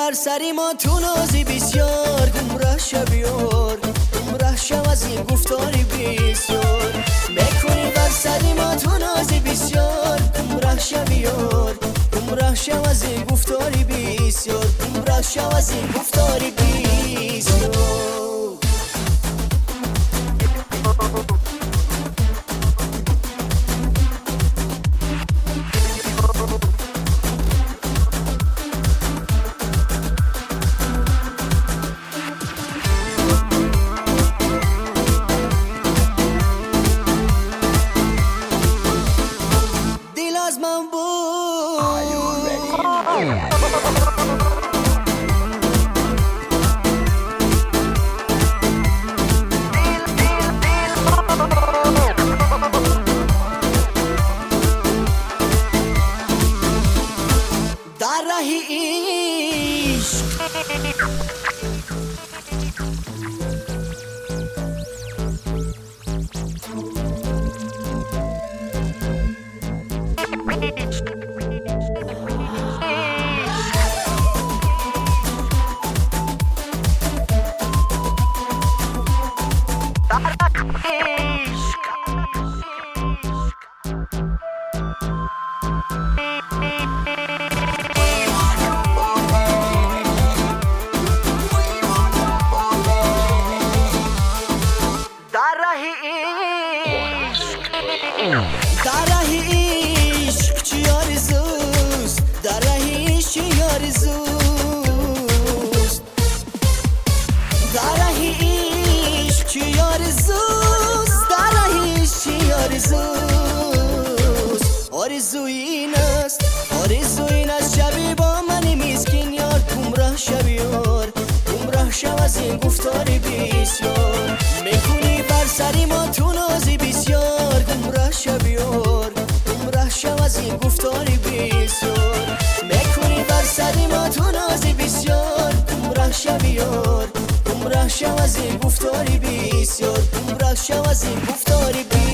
بر سری ما تو نازی بسیار گمراه شبیار گمراه شو از این گفتاری بسیار میکنی بر سری ما تو نازی بسیار گمراه شبیار گمراه شو از این گفتاری بسیار گمراه شو از این گفتاری بسیار از من در راه عشق در راه عشق چی آرزوست در راه عشق چی آرزوست در راه عشق چی آرزوست در راه عشق چی آرزوست آرزو این است شبی با من مسکین یار گمراه شو یار گمراه شو از این گفتاری بسیار میکنی بر سری ما تو نازی بسیار گمراه شو یار گمراه شو از این گفتاری بسیار میکنی بر سری ما تو نازی بسیار گمراه شو یار گمراه شو از این گفتاری بسیار گمراه شو از این گفتاری بسیار